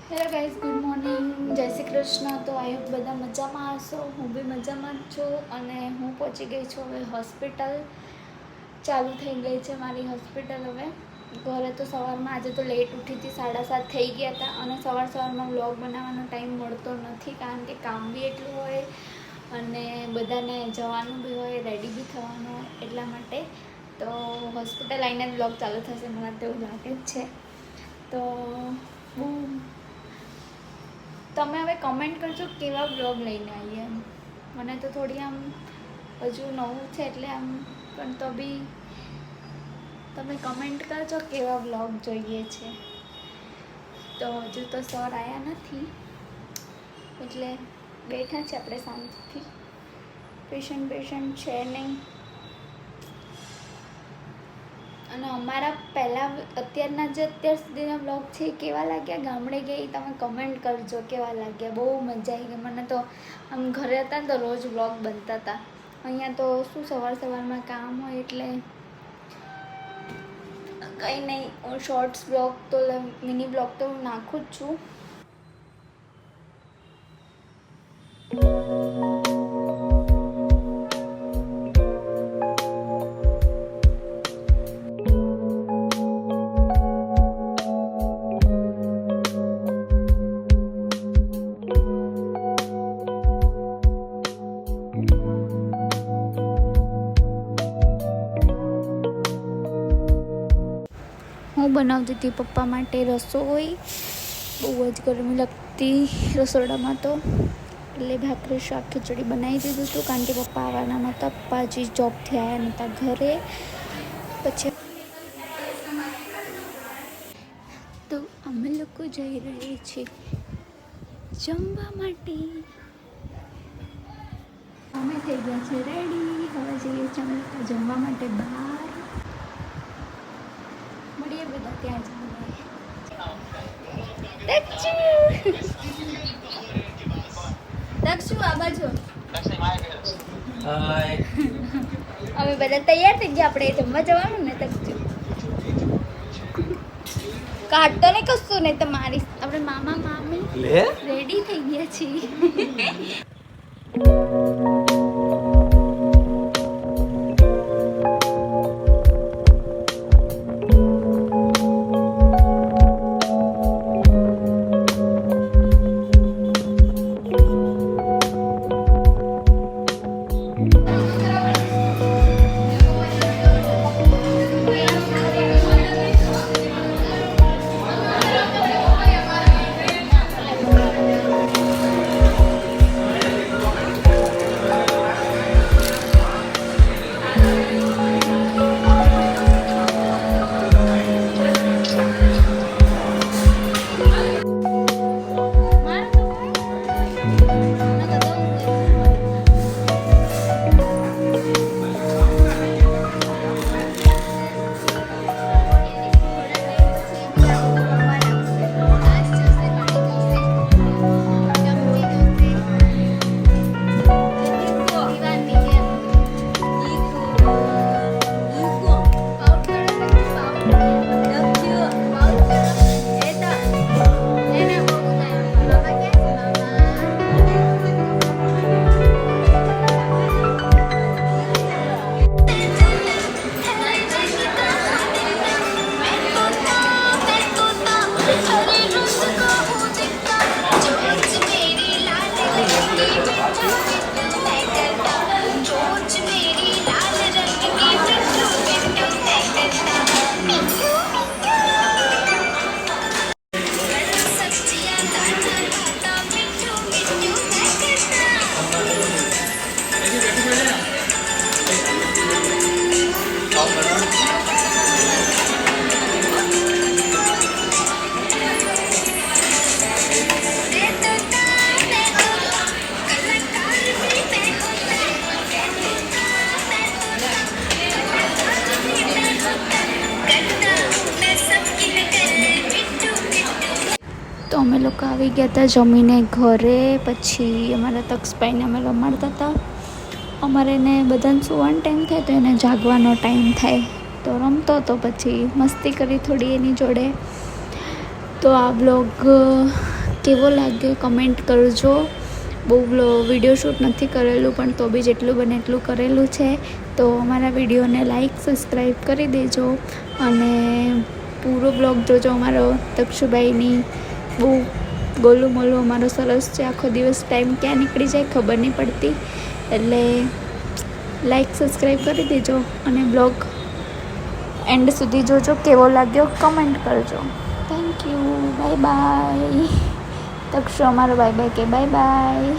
Hello guys, good morning, જય શ્રી કૃષ્ણ. તો I hope બધા મજામાં હશો. હું બી મજામાં જ છું અને હું પહોંચી ગઈ છું હવે હોસ્પિટલ. ચાલુ થઈ ગઈ છે મારી હોસ્પિટલ હવે. ઘરે તો સવારમાં આજે તો લેટ ઉઠી હતી, 7:30 થઈ ગયા હતા અને સવારમાં વ્લોગ બનાવવાનો ટાઈમ મળતો નથી કારણ કે કામ બી એટલું હોય અને બધાને જવાનું બી હોય, રેડી બી થવાનું હોય એટલા માટે. તો હોસ્પિટલ આવીને જ વ્લોગ ચાલુ થશે, મને તેવું લાગે જ છે. તો બહુ તમે હવે કમેન્ટ કરજો કેવા બ્લોગ લઈને આવીએ એમ. મને તો થોડી આમ હજુ નવું છે એટલે આમ, પણ તો બી તમે કમેન્ટ કરજો કેવા બ્લોગ જોઈએ છે. તો હજુ તો સર આવ્યા નથી એટલે બેઠા છે આપણે શાંતિથી. પેશન્ટ છે નહીં. અને અમારા પહેલાં અત્યાર સુધીના બ્લોગ છે કેવા લાગ્યા, ગામડે ગઈ તમે કમેન્ટ કરજો કેવા લાગ્યા. બહુ મજા આવી ગઈ મને તો. આમ ઘરે હતા ને તો રોજ બ્લોગ બનતા હતા. અહીંયા તો શું સવારમાં કામ હોય એટલે કંઈ નહીં. હું શોર્ટ્સ બ્લોગ તો મિની બ્લોગ તો હું નાખું જ છું. હું બનાવતી હતી પપ્પા માટે રસોઈ. બહુ જ ગરમી લાગતી રસોડામાં તો, એટલે ભાખરી શાક ખીચડી બનાવી દીધું હતું કારણ કે પપ્પા આવવાના નહોતા. પપ્પા હજી જોબથી આવ્યા નહોતા ઘરે. પછી તો અમે લોકો જઈ રહ્યા છીએ જમવા માટે. અમે થઈ ગયા છે રેડી. હવે જઈએ છીએ અમે લોકો જમવા માટે બહાર. મળીએ બધા ત્યાં જઈએ. દક્ષુ આ બાજુ. અમે બધા તૈયાર થઈ ગયા, આપણે જમવા જવાનું ને. દક્ષુ કાઢતો ને કશું નહીં તમારી. આપણે મામા મામી રેડી થઈ ગયા છીએ. તો અમે લોકો આવી ગયા હતા જમીને ઘરે. પછી અમારા તક્ષભાઈને અમે રમાડતા હતા. અમારે એને બધાને સુવાનો ટાઈમ થાય તો એને જાગવાનો ટાઈમ થાય, તો રમતો હતો. પછી મસ્તી કરી થોડી એની જોડે. તો આ બ્લોગ કેવો લાગ્યો કમેન્ટ કરજો. બહુ વિડીયો શૂટ નથી કરેલું, પણ તો બી જેટલું બને એટલું કરેલું છે. તો અમારા વિડીયોને લાઈક સબસ્ક્રાઈબ કરી દેજો અને પૂરો બ્લોગ જોજો. અમારો તક્ષુભાઈની બહુ ગોલું મોલું અમારો સરસ છે. આખો દિવસ ટાઈમ ક્યાં નીકળી જાય ખબર નહીં પડતી. એટલે લાઈક સબસ્ક્રાઈબ કરી દેજો અને બ્લોગ એન્ડ સુધી જોજો. કેવો લાગ્યો કમેન્ટ કરજો. Thank you. Bye bye. Takshu અમારો બાય બાય કે બાય બાય.